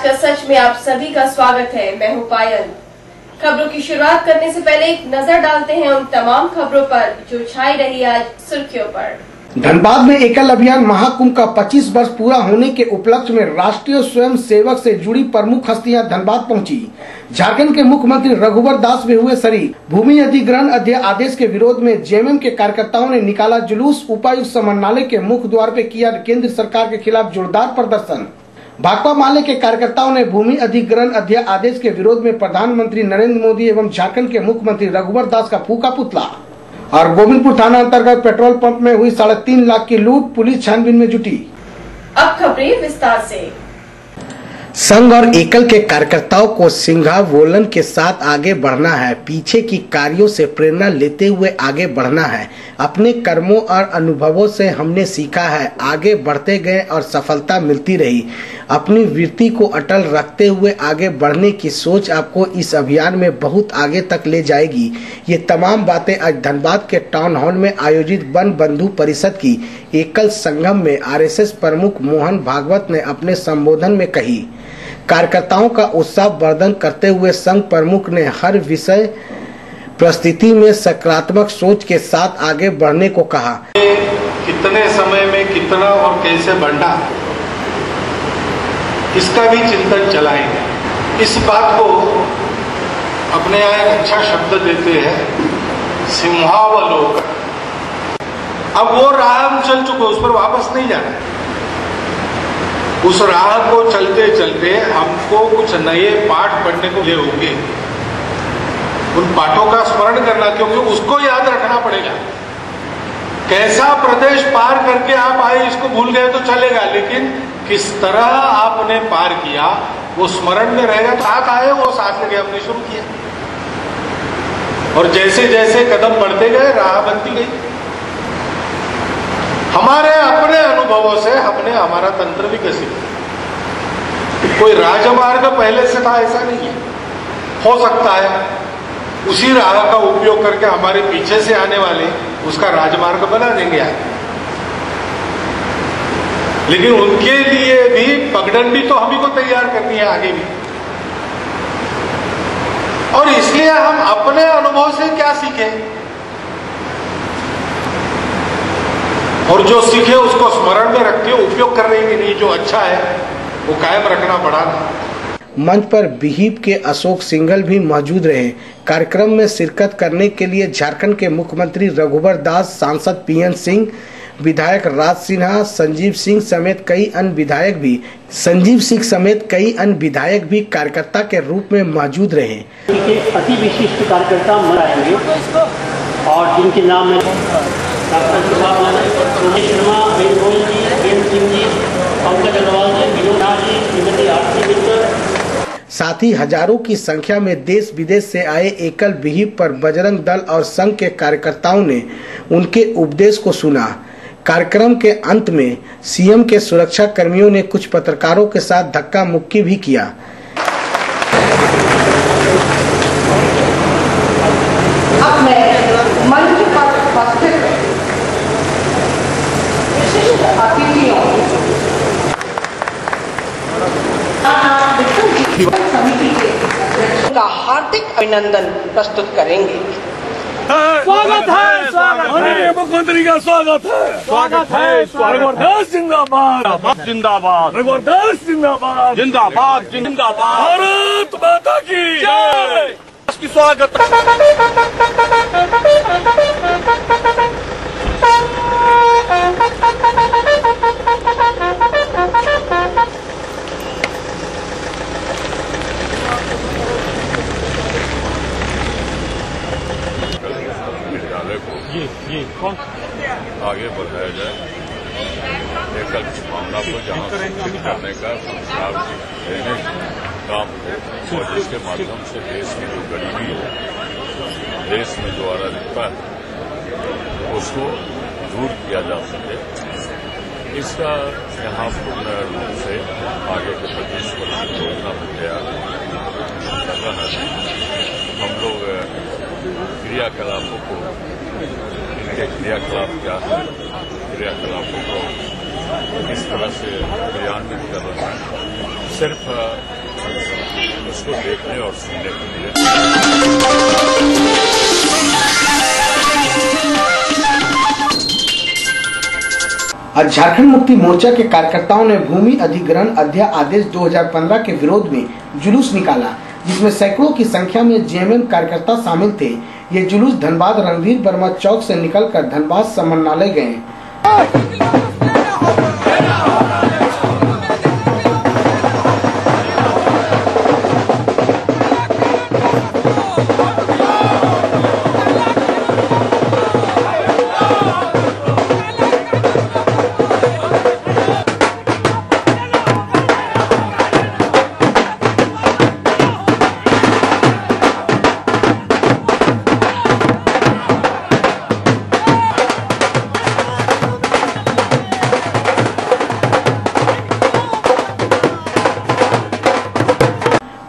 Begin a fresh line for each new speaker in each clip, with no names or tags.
का सच में आप सभी का स्वागत है। मैं हूं पायल। खबरों की शुरुआत करने से पहले एक नजर डालते हैं उन तमाम खबरों पर जो छाई रही आज सुर्खियों पर।
धनबाद में एकल अभियान महाकुंभ का 25 वर्ष पूरा होने के उपलक्ष्य में राष्ट्रीय स्वयं सेवक से जुड़ी प्रमुख हस्तियां धनबाद पहुंची। झारखंड के मुख्यमंत्री रघुवर दास भी हुए शरीक। भूमि अधिग्रहण आदेश के विरोध में जेएमएम के कार्यकर्ताओं ने निकाला जुलूस। उपायुक्त समन्वय के मुख्य द्वार पे किया केंद्र सरकार के खिलाफ जोरदार प्रदर्शन। भाकपा माले के कार्यकर्ताओं ने भूमि अधिग्रहण आदेश के विरोध में प्रधानमंत्री नरेंद्र मोदी एवं झारखंड के मुख्यमंत्री रघुवर दास का फूका पुतला। और गोविंदपुर थाना अंतर्गत पेट्रोल पंप में हुई 3.5 लाख की लूट, पुलिस छानबीन में जुटी।
अब खबरें विस्तार से।
संघ और एकल के कार्यकर्ताओं को सिंघावोलन के साथ आगे बढ़ना है। पीछे की कार्यों से प्रेरणा लेते हुए आगे बढ़ना है। अपने कर्मों और अनुभवों से हमने सीखा है, आगे बढ़ते गए और सफलता मिलती रही। अपनी वृत्ति को अटल रखते हुए आगे बढ़ने की सोच आपको इस अभियान में बहुत आगे तक ले जाएगी। ये तमाम बातें आज धनबाद के टाउन हॉल में आयोजित वन बंधु परिषद की एकल संगम में आरएसएस प्रमुख मोहन भागवत ने अपने संबोधन में कही। कार्यकर्ताओं का उत्साह वर्धन करते हुए संघ प्रमुख ने हर विषय परिस्थिति में सकारात्मक सोच के साथ आगे बढ़ने को कहा।
कितने समय में कितना और कैसे बढ़ना, इसका भी चिंतन चलाएंगे। इस बात को अपने यहाँ एक अच्छा शब्द देते हैं, सिंहावलोकन। अब वो राह हम चल चुके, उस पर वापस नहीं जाना। उस राह को चलते चलते हमको कुछ नए पाठ पढ़ने को होंगे। उन पाठों का स्मरण करना, क्योंकि उसको याद रखना पड़ेगा। कैसा प्रदेश पार करके आप आए इसको भूल गए तो चलेगा, लेकिन किस तरह आपने पार किया वो स्मरण में रहेगा। साथ आए, वो साथ लेके हमने शुरू किया और जैसे जैसे कदम बढ़ते गए राह बनती गई। हमारे अपने अनुभवों से हमने हमारा तंत्र विकसित किया। कोई राजमार्ग पहले से था ऐसा नहीं है। हो सकता है उसी राह का उपयोग करके हमारे पीछे से आने वाले उसका राजमार्ग बना देंगे आगे, लेकिन उनके लिए भी पगडंडी तो हम ही को तैयार करनी है आगे भी। और इसलिए हम अपने अनुभव से क्या सीखें और जो सीखे उसको स्मरण में रख के उपयोग करने के लिए जो अच्छा है वो कायम रखना पड़ा।
मंच पर बिहिप के अशोक सिंघल भी मौजूद रहे। कार्यक्रम में शिरकत करने के लिए झारखंड के मुख्यमंत्री रघुवर दास, सांसद पीएन सिंह, विधायक राज सिन्हा, संजीव सिंह समेत कई अन्य विधायक भी कार्यकर्ता के रूप में मौजूद रहे।
अति विशिष्ट कार्यकर्ता मनाएंगे और जिनके नाम में शर्मा, सिंह जी, पंकज अग्रवाल जी, विनोद जी, श्रीमती आरती मित्तल।
साथ ही हजारों की संख्या में देश विदेश से आए एकल बिहिप पर बजरंग दल और संघ के कार्यकर्ताओं ने उनके उपदेश को सुना। कार्यक्रम के अंत में सीएम के सुरक्षा कर्मियों ने कुछ पत्रकारों के साथ धक्का मुक्की भी किया।
का हार्दिक अभिनंदन प्रस्तुत करेंगे।
स्वागत है, स्वागत है, मुख्यमंत्री का स्वागत है, स्वागत है, रघुवर जिंदाबाद, जिंदाबाद, रघुवर जिंदाबाद, जिंदाबाद, जिंदाबाद, भारत माता की जय। की स्वागत
ये कौन आगे बढ़ाया जाए, एकल भावना को जहाँ शिक्षित करने का संस्कार देने काम हो और जिसके माध्यम से देश की जो गरीबी है, देश में जो अराजकता है उसको दूर किया जा सके, इसका यहाँ पूर्ण रूप से आगे के प्रदेश पर योजना तैयार कर रहा है। हम लोग क्रियाकलापों को, इनके क्रियाकलाप क्या है, क्रियाकलापों को किस तरह से क्रियान्वित कर रहे हैं, सिर्फ संसद, उसको देखने और सुनने के लिए।
आज झारखंड मुक्ति मोर्चा के कार्यकर्ताओं ने भूमि अधिग्रहण अध्यादेश 2015 के विरोध में जुलूस निकाला, जिसमें सैकड़ों की संख्या में जेएमएम कार्यकर्ता शामिल थे। ये जुलूस धनबाद रणधीर वर्मा चौक से निकलकर धनबाद समन्वयालय गए।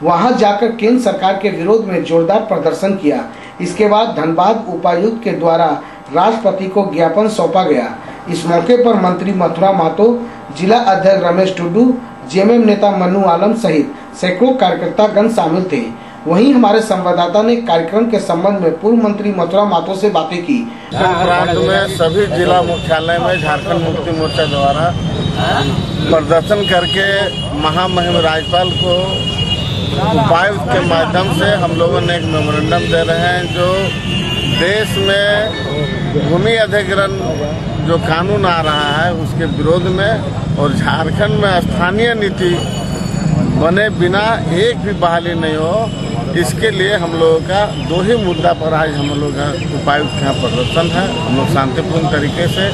वहां जाकर केंद्र सरकार के विरोध में जोरदार प्रदर्शन किया। इसके बाद धनबाद उपायुक्त के द्वारा राष्ट्रपति को ज्ञापन सौंपा गया। इस मौके पर मंत्री मथुरा महतो, जिला अध्यक्ष रमेश टुडू, जेएमएम नेता मनु आलम सहित सैकड़ों कार्यकर्ता गण शामिल थे। वहीं हमारे संवाददाता ने कार्यक्रम के संबंध में पूर्व मंत्री मथुरा महतो से बातें की।
प्रांत में सभी जिला मुख्यालय में झारखंड मुक्ति मोर्चा द्वारा प्रदर्शन करके महामहिम राज्यपाल को उपायुक्त के माध्यम से हम लोगों ने एक मेमोरेंडम दे रहे हैं, जो देश में भूमि अधिग्रहण जो कानून आ रहा है उसके विरोध में, और झारखंड में स्थानीय नीति बने बिना एक भी बहाली नहीं हो, इसके लिए हम लोगों का दो ही मुद्दा पर आज हम लोग का उपायुक्त के यहाँ प्रदर्शन है। हम लोग शांतिपूर्ण तरीके से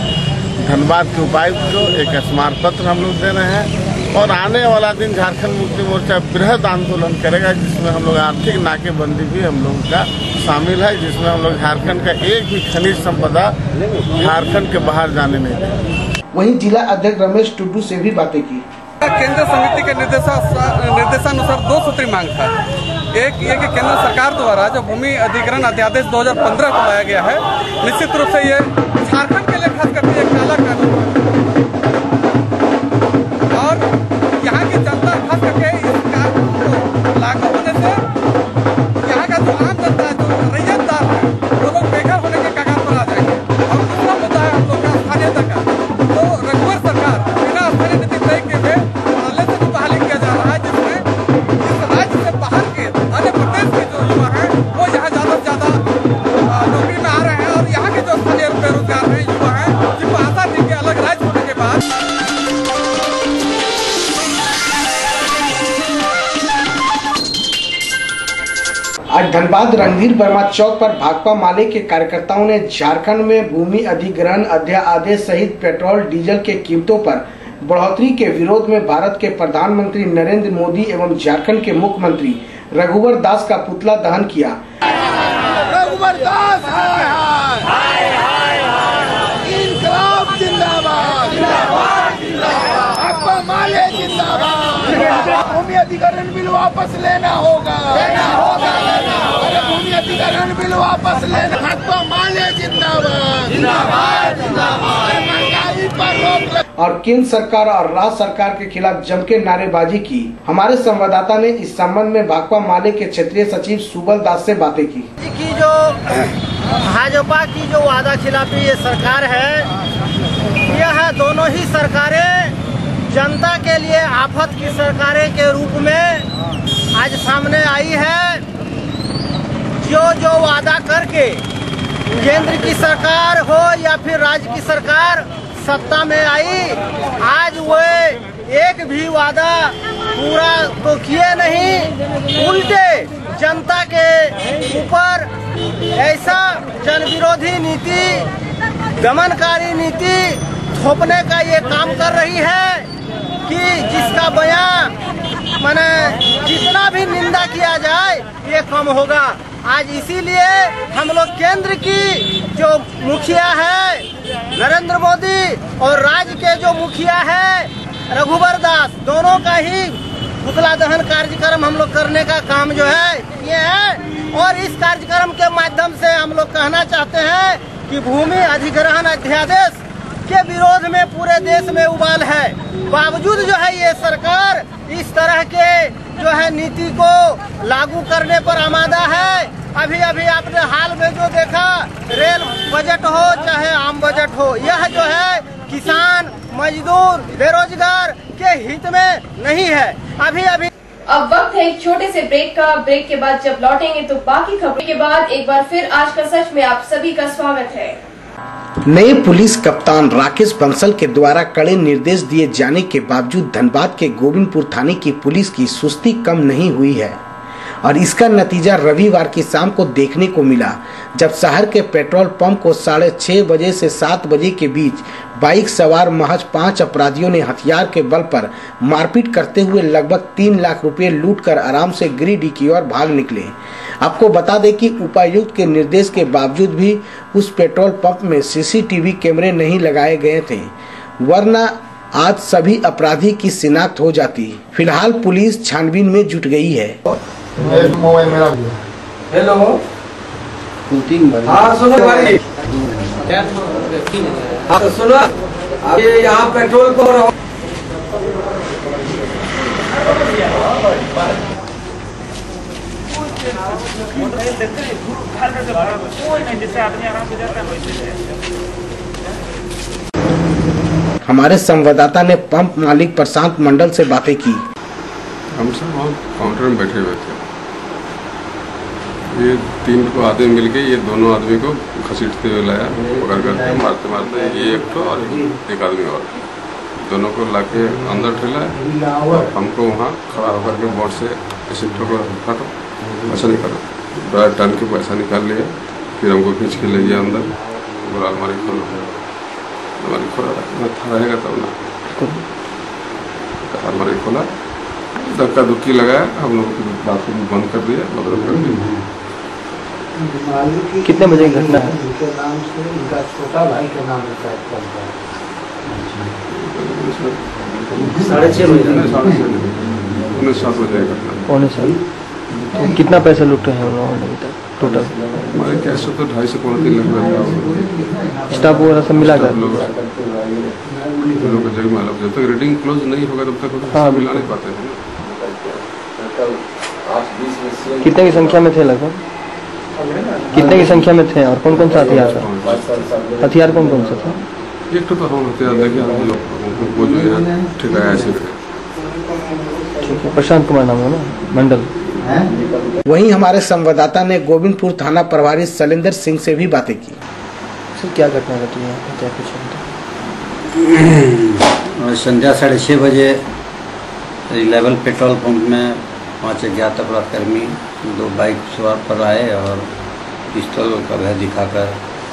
धनबाद के उपायुक्त को एक स्मारक पत्र हम लोग दे रहे हैं, और आने वाला दिन झारखंड मुक्ति मोर्चा बृहद आंदोलन करेगा, जिसमें हम लोग आर्थिक नाकेबंदी भी हम लोगों का शामिल है, जिसमें हम लोग झारखंड का एक भी खनिज संपदा झारखंड के बाहर जाने नहीं देंगे।
वहीं जिला अध्यक्ष रमेश टुडू से भी बातें की।
केंद्र समिति के निर्देशानुसार दो सूत्री मांग था। एक ये कि केंद्र सरकार द्वारा जो भूमि अधिग्रहण अध्यादेश 2015 को लाया गया है, निश्चित रूप से ये झारखंड के लिए खास करके एक काला कानून है, और यहाँ की जनता खास करके इस कानून को लागू होने से यहाँ का जो आम जनता है, जो रैयतदार है, वो लोग बेघर होने के कगार पर आ जाएंगे। और दूसरा मुद्दा है हम लोग का स्थानीयता का। तो रघुवर सरकार बिना स्थानीय नीति तय किए हुए पहले से बहाली किया जा रहा है, जिसमें इस राज्य से बाहर के अन्य प्रदेश के जो युवा हैं वो यहाँ ज्यादा से ज्यादा नौकरी में आ रहे हैं, और यहाँ के जो स्थानीय बेरोजगार हैं युवा हैं, जिनको आशा थी कि अलग राज्य होने के बाद
आज धनबाद रणधीर वर्मा चौक पर भाकपा माले के कार्यकर्ताओं ने झारखंड में भूमि अधिग्रहण अध्यादेश सहित पेट्रोल डीजल के कीमतों पर बढ़ोतरी के विरोध में भारत के प्रधानमंत्री नरेंद्र मोदी एवं झारखंड के मुख्यमंत्री रघुवर दास का पुतला दहन किया।
रघुवर दास इंकलाब जिंदाबाद, भाकपा माले जिंदाबाद। भूमि अधिग्रहण बिल वापस लेना होगा, अरे भूमि अधिग्रहण बिल वापस लेना। भाकपा माले जिंदाबाद, महंगाई पर रोक।
और केंद्र सरकार और राज्य सरकार के खिलाफ जम के नारेबाजी की। हमारे संवाददाता ने इस संबंध में भाकपा माले के क्षेत्रीय सचिव सुबल दास से बातें की।
जो भाजपा की जो वादा खिलाफी ये सरकार है, यह दोनों ही सरकारें जनता के लिए आफत की सरकारें के रूप में आज सामने आई है। जो वादा करके केंद्र की सरकार हो या फिर राज्य की सरकार सत्ता में आई, आज वो एक भी वादा पूरा तो किए नहीं, उल्टे जनता के ऊपर ऐसा जन विरोधी नीति, दमनकारी नीति थोपने का ये काम कर रही है कि जिसका बयान माने जितना भी निंदा किया जाए ये कम होगा। आज इसीलिए हम लोग केंद्र की जो मुखिया है नरेंद्र मोदी और राज्य के जो मुखिया है रघुवर दास, दोनों का ही पुतला दहन कार्यक्रम हम लोग करने का काम जो है ये है। और इस कार्यक्रम के माध्यम से हम लोग कहना चाहते हैं कि भूमि अधिग्रहण अध्यादेश के विरोध में पूरे देश में उबाल है, बावजूद जो है ये सरकार इस तरह के जो है नीति को लागू करने पर आमादा है। अभी अभी आपने हाल में जो देखा, रेल बजट हो चाहे आम बजट हो, यह जो है किसान, मजदूर, बेरोजगार के हित में नहीं है। अभी अभी
अब वक्त है एक छोटे से ब्रेक का। ब्रेक के बाद जब लौटेंगे तो बाकी खबरों के बाद एक बार फिर आज का सच में आप सभी का स्वागत है।
नए पुलिस कप्तान राकेश बंसल के द्वारा कड़े निर्देश दिए जाने के बावजूद धनबाद के गोविंदपुर थाने की पुलिस की सुस्ती कम नहीं हुई है और इसका नतीजा रविवार की शाम को देखने को मिला, जब शहर के पेट्रोल पंप को 6:30 बजे से 7 बजे के बीच बाइक सवार महज 5 अपराधियों ने हथियार के बल पर मारपीट करते हुए लगभग 3 लाख रुपए लूटकर आराम से गिरिडीह की ओर भाग निकले। आपको बता दें कि उपायुक्त के निर्देश के बावजूद भी उस पेट्रोल पंप में सीसीटीवी कैमरे नहीं लगाए गए थे, वरना आज सभी अपराधी की शिनाख्त हो जाती। फिलहाल पुलिस छानबीन में जुट गई है।
मोबाइल मेरा हेलो हाँ सुनो भाई, हाँ सुनो, ये यहाँ पेट्रोल को
हमारे संवाददाता ने पंप मालिक प्रशांत मंडल से बातें की।
हम सब वहाँ काउंटर में बैठे हुए थे, ये 3 को आदमी मिल के ये दोनों आदमी को घसीटते हुए लाया, पकड़ करके मारते मारते ये एक तो और एक आदमी और, दोनों को लाके अंदर ठेला और हमको वहाँ खड़ा होकर के बोर्ड से ऐसे ठोको, हटो पैसा निकालो, बड़ा टन के पैसा निकाल लिया। फिर हमको खींच के ले गया अंदर, बोला अलमारी खोलो, अलमारी खोला था रहेगा तब ना, अलमारी खोला, धक्का धुक्की लगाया, हम लोग बाथरूम बंद कर दिया, बदल कर दिया।
कितने बजे की घटना है?
उनका छोटा भाई का नाम है
6:30 बजे 7 बजे घटना।
पौने 7। तो कितना पैसा लूटे हैं उन लोगों ने अभी तक टोटल?
हमारे कैश तो 2.5 से 3 लाख रुपया।
स्टाफ वगैरह सब मिला कर
लोग जब मालूम, जब तक रीडिंग क्लोज नहीं होगा तब तक हाँ मिला नहीं पाते हैं।
कितने की संख्या में थे लगभग? कितने की संख्या में थे और कौन कौन सा हथियार था? हथियार कौन कौन सा था?
एक तो हम हथियार देखिए, हम लोग वो जो यहाँ ठिकाया ऐसे थे।
ठीक है, प्रशांत कुमार नाम है ना, मंडल।
वहीं हमारे संवाददाता ने गोविंदपुर थाना प्रभारी शैलेंद्र सिंह से भी बातें की।
सर क्या घटना घटी है, क्या कुछ?
संध्या 6:30 बजे लेवल पेट्रोल पंप में 5 अज्ञात अपराधकर्मी 2 बाइक सवार पर आए और पिस्तौल का भय दिखाकर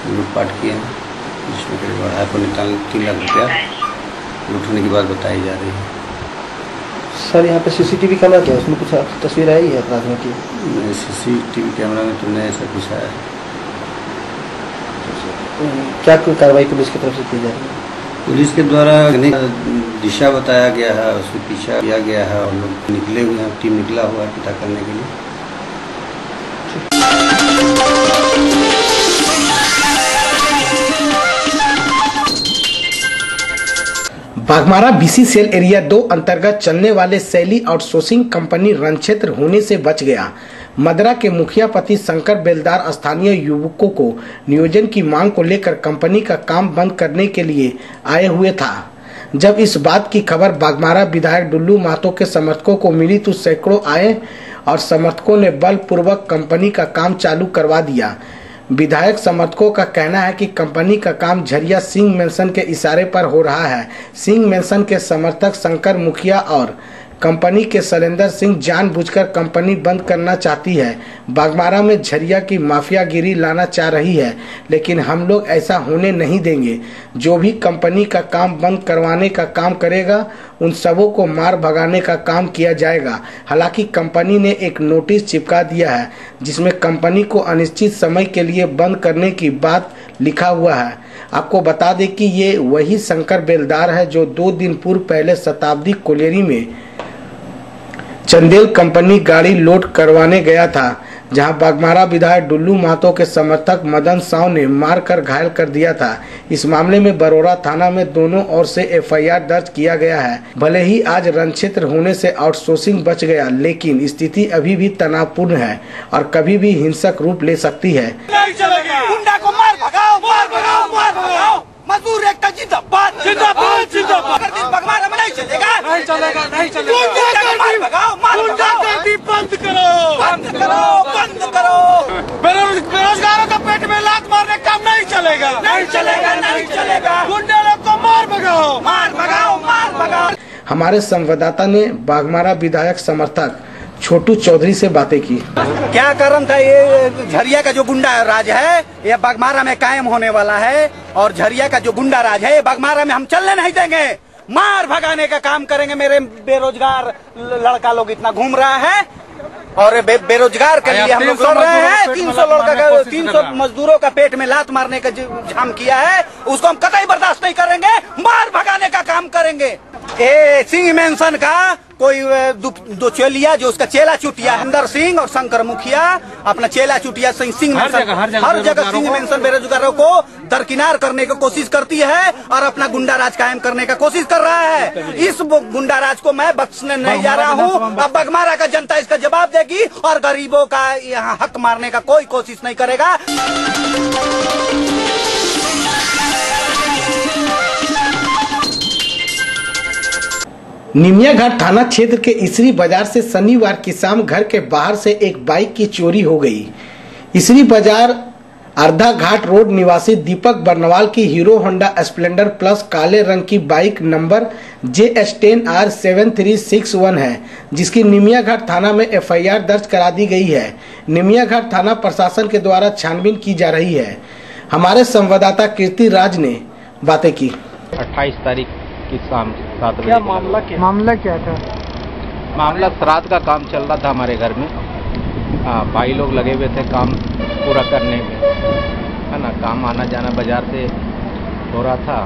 लूटपाट किए, जिसमें करीब 3 लाख रुपया लूट होने की बात बताई जा रही है।
सर यहाँ पे सीसीटीवी कैमरा क्या है, उसमें कुछ तस्वीर आई है अपराधियों की?
सीसीटीवी कैमरा में तुमने ऐसा कुछ आया है?
क्या कोई कार्रवाई पुलिस की तरफ से की जा रही है?
पुलिस के द्वारा दिशा बताया गया है, उसके पीछा किया गया है और लोग निकले हुए हैं, टीम निकला हुआ है पता करने के लिए।
बाघमारा बीसी सेल एरिया 2 अंतर्गत चलने वाले शैली आउटसोर्सिंग कंपनी रण क्षेत्र होने से बच गया। मदरा के मुखिया पति शंकर बेलदार स्थानीय युवकों को नियोजन की मांग को लेकर कंपनी का काम बंद करने के लिए आए हुए था। जब इस बात की खबर बाघमारा विधायक डुल्लू महतो के समर्थकों को मिली तो सैकड़ों आए और समर्थकों ने बलपूर्वक कंपनी का काम चालू करवा दिया। विधायक समर्थकों का कहना है कि कंपनी का काम झरिया सिंह मेंशन के इशारे पर हो रहा है। सिंह मेंशन के समर्थक शंकर मुखिया और कंपनी के शैलेंद्र सिंह जानबूझकर कंपनी बंद करना चाहती है। बाघमारा में झरिया की माफियागिरी लाना चाह रही है, लेकिन हम लोग ऐसा होने नहीं देंगे। जो भी कंपनी का काम बंद करवाने का काम करेगा उन सबों को मार भगाने का काम किया जाएगा। हालांकि कंपनी ने एक नोटिस चिपका दिया है जिसमें कंपनी को अनिश्चित समय के लिए बंद करने की बात लिखा हुआ है। आपको बता दें कि ये वही शंकर बेलदार है जो 2 दिन पूर्व पहले शताब्दी कोलेरी में चंदेल कंपनी गाड़ी लोड करवाने गया था, जहां बाघमारा विधायक डुल्लू महतो के समर्थक मदन साव ने मारकर घायल कर दिया था। इस मामले में बरोरा थाना में दोनों ओर से एफआईआर दर्ज किया गया है। भले ही आज रण क्षेत्र होने से आउटसोर्सिंग बच गया, लेकिन स्थिति अभी भी तनावपूर्ण है और कभी भी हिंसक रूप ले सकती है।
नहीं चलेगा। गुंडा को मार भगाओ, मार भगाओ, मार भगाओ। मजदूर एकता जिंदाबाद, जिंदाबाद, जिंदाबाद। बाघमारा में नहीं चलेगा, नहीं चलेगा, नहीं चलेगा। गुंडा को मार भगाओ, मार भगाओ। बंद करो, बंद करो, बंद करो। बेरोजगारों का पेट में लात मारने का काम नहीं चलेगा, नहीं चलेगा, नहीं चलेगा। गुंडे लोग को मार भगाओ, मार भगाओ, मार भगाओ।
हमारे संवाददाता ने बाघमारा विधायक समर्थक छोटू चौधरी से बातें की।
क्या कारण था ये झरिया का जो गुंडा राज है ये बाघमारा में कायम होने वाला है, और झरिया का जो गुंडा राज है ये बाघमारा में हम चलने नहीं देंगे। मार भगाने का काम करेंगे। मेरे बेरोजगार लड़का लोग इतना घूम रहा है और बेरोजगार के लिए हम लोग लड़ रहे हैं। 300 लड़का का 300 मजदूरों का पेट में लात मारने का झाम किया है, उसको हम कतई बर्दाश्त नहीं करेंगे। मार भगाने का काम करेंगे। सिंह मेंशन का कोई दो चेलिया जो उसका चेला चुटिया हरिंदर सिंह और शंकर मुखिया अपना चेला चुटिया सिंह मेंशन हर जगह सिंह मेंशन बेरोजगारों को दरकिनार करने की कोशिश करती है और अपना गुंडा राज कायम करने का कोशिश कर रहा है। इस गुंडा राज को मैं बख्शने नहीं जा रहा हूँ। अब बाघमारा का जनता इसका जवाब देगी और गरीबों का यहाँ हक मारने का कोई कोशिश नहीं करेगा।
निमिया घाट थाना क्षेत्र के इसरी बाजार से शनिवार की शाम घर के बाहर से एक बाइक की चोरी हो गई। इसरी बाजार अर्धा घाट रोड निवासी दीपक बर्नवाल की हीरो होंडा स्प्लेंडर प्लस काले रंग की बाइक नंबर JS10R7361 है, जिसकी निमिया घाट थाना में एफआईआर दर्ज करा दी गई है। निमिया घाट थाना प्रशासन के द्वारा छानबीन की जा रही है। हमारे संवाददाता कीर्ति राज ने बातें की।
28 तारीख की शाम 7 बजे।
क्या मामला क्या था?
मामला श्राद्ध का काम चल रहा था हमारे घर में। भाई लोग लगे हुए थे काम पूरा करने में, है ना। काम आना जाना बाजार से हो रहा था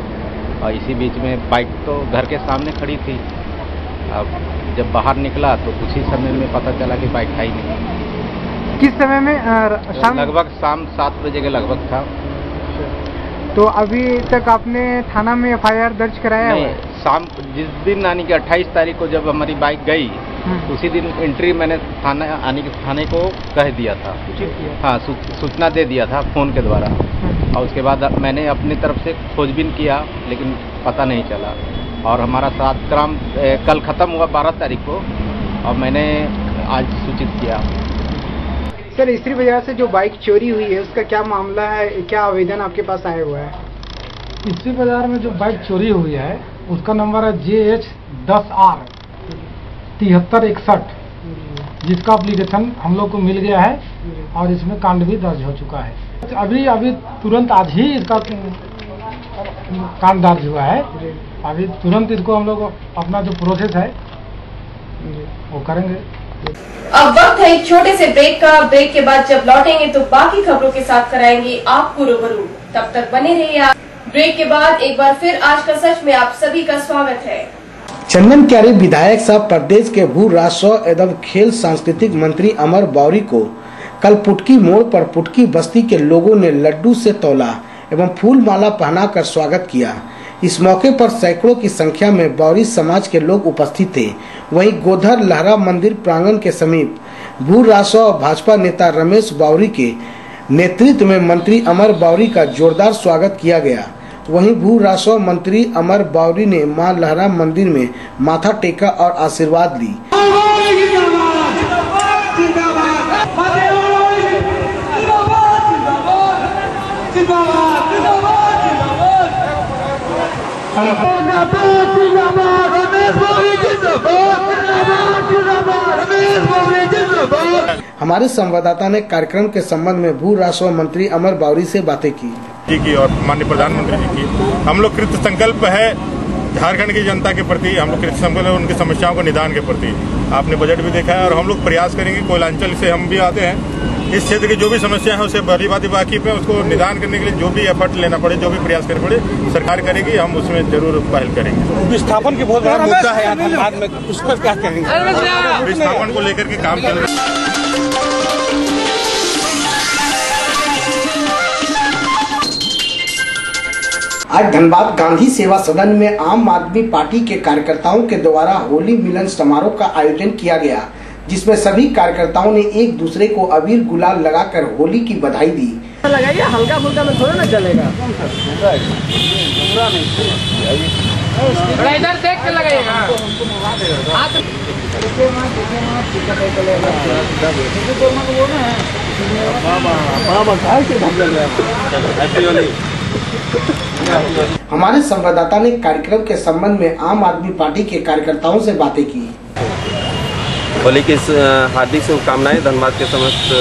और इसी बीच में बाइक तो घर के सामने खड़ी थी। अब जब बाहर निकला तो उसी समय में पता चला कि बाइक है ही नहीं।
किस समय में?
लगभग शाम 7 बजे के लगभग था।
तो अभी तक आपने थाना में एफआईआर दर्ज कराया है?
शाम जिस दिन यानी कि 28 तारीख को जब हमारी बाइक गई उसी दिन एंट्री मैंने थाने को कह दिया था। हाँ, सूचना दे दिया था फोन के द्वारा। और उसके बाद मैंने अपनी तरफ से खोजबीन किया लेकिन पता नहीं चला। और हमारा श्राद्ध कल ख़त्म हुआ 12 तारीख को और मैंने आज सूचित किया।
सर, इसरी बाजार से जो बाइक चोरी हुई है उसका क्या मामला है, क्या आवेदन आपके पास आया हुआ है?
इसरी बाजार में जो बाइक चोरी हुई है उसका नंबर है JH10R 7361, जिसका एप्लीकेशन हम लोग को मिल गया है और इसमें कांड भी दर्ज हो चुका है। अभी तुरंत आज ही इसका कांड दर्ज हुआ है। अभी तुरंत इसको हम लोग अपना जो प्रोसेस है वो करेंगे।
अब वक्त है एक छोटे से ब्रेक का। ब्रेक के बाद जब लौटेंगे तो बाकी खबरों के साथ कराएंगे आपको रूबरू। तब तक बने रहिए आप। ब्रेक के बाद एक बार फिर आज का सच में आप सभी का स्वागत है।
चंदन क्यारी विधायक साहब प्रदेश के भू राजस्व एवं खेल सांस्कृतिक मंत्री अमर बावरी को कल पुटकी मोड़ पर पुटकी बस्ती के लोगों ने लड्डू से तौला एवं फूल माला पहनाकर स्वागत किया। इस मौके पर सैकड़ों की संख्या में बावरी समाज के लोग उपस्थित थे। वहीं गोधर लहरा मंदिर प्रांगण के समीप भू राजस्व और भाजपा नेता रमेश बावरी के नेतृत्व में मंत्री अमर बावरी का जोरदार स्वागत किया गया। वहीं भू राजस्व मंत्री अमर बावरी ने मां लहरा मंदिर में माथा टेका और आशीर्वाद ली। हमारे संवाददाता ने कार्यक्रम के संबंध में भू राजस्व मंत्री अमर बावरी से बातें की
और माननीय प्रधानमंत्री जी की। हम लोग कृत संकल्प है झारखंड की जनता के प्रति, हम लोग कृत संकल्प है उनकी समस्याओं को निदान के प्रति। आपने बजट भी देखा है और हम लोग प्रयास करेंगे। कोयलांचल से हम भी आते हैं, इस क्षेत्र की जो भी समस्या है उसे बड़ी बात बाकी पे उसको निदान करने के लिए जो भी एफर्ट लेना पड़े, जो भी प्रयास करना पड़े, सरकार करेगी। हम उसमें जरूर पहल करेंगे।
विस्थापन की बहुत बड़ा मुद्दा है धनबाद में, उस पर क्या कहेंगे?
विस्थापन को लेकर के काम चल रहा है।
आज धनबाद गांधी सेवा सदन में आम आदमी पार्टी के कार्यकर्ताओं के द्वारा होली मिलन समारोह का आयोजन किया गया, जिसमें सभी कार्यकर्ताओं ने एक दूसरे को अबीर गुलाल लगाकर होली की बधाई दी।
लगाइए, हल्का फुल्का में थोड़ा ना चलेगा, इधर देख के लगाइएगा।
हमारे संवाददाता ने कार्यक्रम के संबंध में आम आदमी पार्टी के कार्यकर्ताओं से बातें की।
होली की हार्दिक शुभकामनाएं धनबाद के समस्त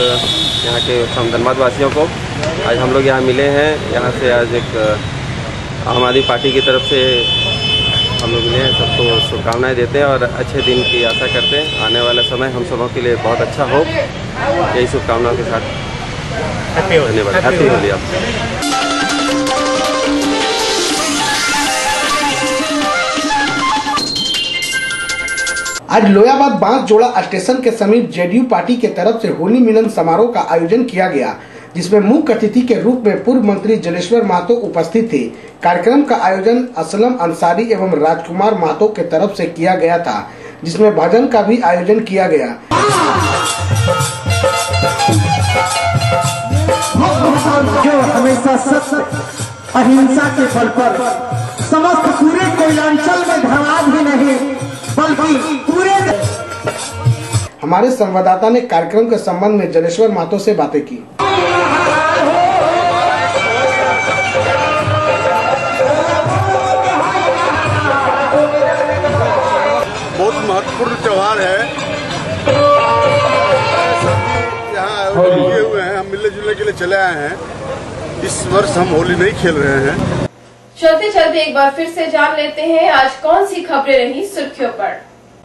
यहाँ के धनबाद वासियों को। आज हम लोग यहाँ मिले हैं, यहाँ से आज एक आम आदमी पार्टी की तरफ से हम लोग मिले हैं, सबको शुभकामनाएं देते हैं और अच्छे दिन की आशा करते हैं। आने वाला समय हम सबों के लिए बहुत अच्छा हो, यही शुभकामनाओं के साथ धन्यवाद। हैप्पी होली आपको।
आज लोयाबाद बांस जोड़ा स्टेशन के समीप जेडीयू पार्टी के तरफ से होली मिलन समारोह का आयोजन किया गया, जिसमें मुख्य अतिथि के रूप में पूर्व मंत्री जलेश्वर महतो उपस्थित थे। कार्यक्रम का आयोजन असलम अंसारी एवं राजकुमार महतो के तरफ से किया गया था, जिसमें भजन का भी आयोजन किया गया।
जो हमेशा सत्य अहिंसा के बल पर समस्त पूरे कोयलांचल में धनबाद ही नहीं बल्कि पूरे।
हमारे संवाददाता ने कार्यक्रम के संबंध में जलेश्वर महतो से बातें की।
बहुत महत्वपूर्ण त्योहार है, यहाँ किए हुए हैं, हम मिलने जुलने के लिए चले आए हैं। इस वर्ष हम होली नहीं खेल रहे हैं।
चलते चलते एक बार फिर से जान लेते हैं आज कौन सी खबरें रही सुर्खियों पर।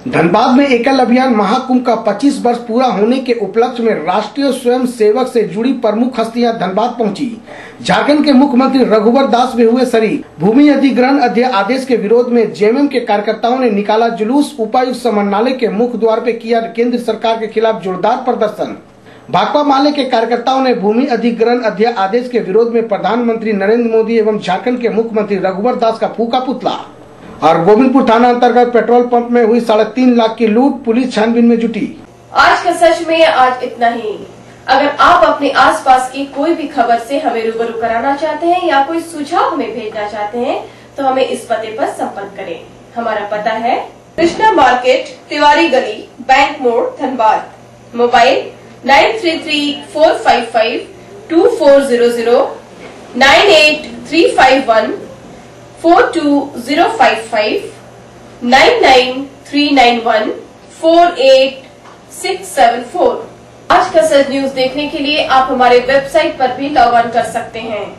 धनबाद में एकल अभियान महाकुंभ का 25 वर्ष पूरा होने के उपलक्ष्य में राष्ट्रीय स्वयं सेवक से जुड़ी प्रमुख हस्तियां धनबाद पहुंची। झारखंड के मुख्यमंत्री रघुवर दास भी हुए शरीक। भूमि अधिग्रहण अध्यादेश के विरोध में जेएमएम के कार्यकर्ताओं ने निकाला जुलूस। उपायुक्त समन्वय के मुख्य द्वार पे किया केंद्र सरकार के खिलाफ जोरदार प्रदर्शन। भाकपा माले के कार्यकर्ताओं ने भूमि अधिग्रहण अध्यादेश के विरोध में प्रधानमंत्री नरेंद्र मोदी एवं झारखंड के मुख्यमंत्री रघुवर दास का फूका पुतला। और गोविंदपुर थाना अंतर्गत पेट्रोल पंप में हुई 3.5 लाख की लूट, पुलिस छानबीन में जुटी।
आज का सच में आज इतना ही। अगर आप अपने आसपास की कोई भी खबर से हमें रूबरू कराना चाहते हैं या कोई सुझाव हमें भेजना चाहते हैं तो हमें इस पते पर संपर्क करें। हमारा पता है कृष्णा मार्केट, तिवारी गली, बैंक मोड़, धनबाद। मोबाइल 9334552400, 9835142055, 9939148674। आज का सच न्यूज देखने के लिए आप हमारे वेबसाइट पर भी लॉग ऑन कर सकते हैं,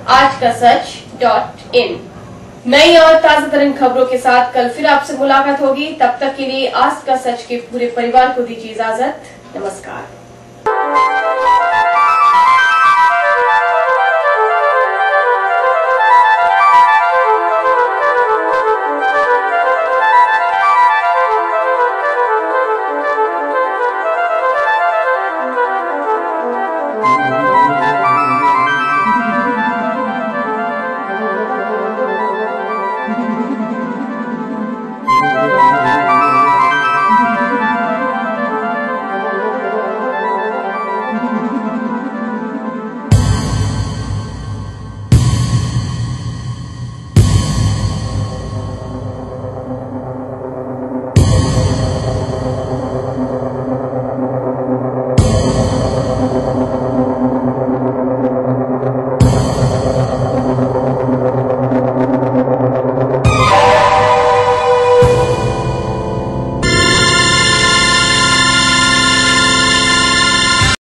आजकासच.in। नई और ताजा तरीन खबरों के साथ कल फिर आपसे मुलाकात होगी। तब तक के लिए आज का सच के पूरे परिवार को दीजिए इजाजत। नमस्कार।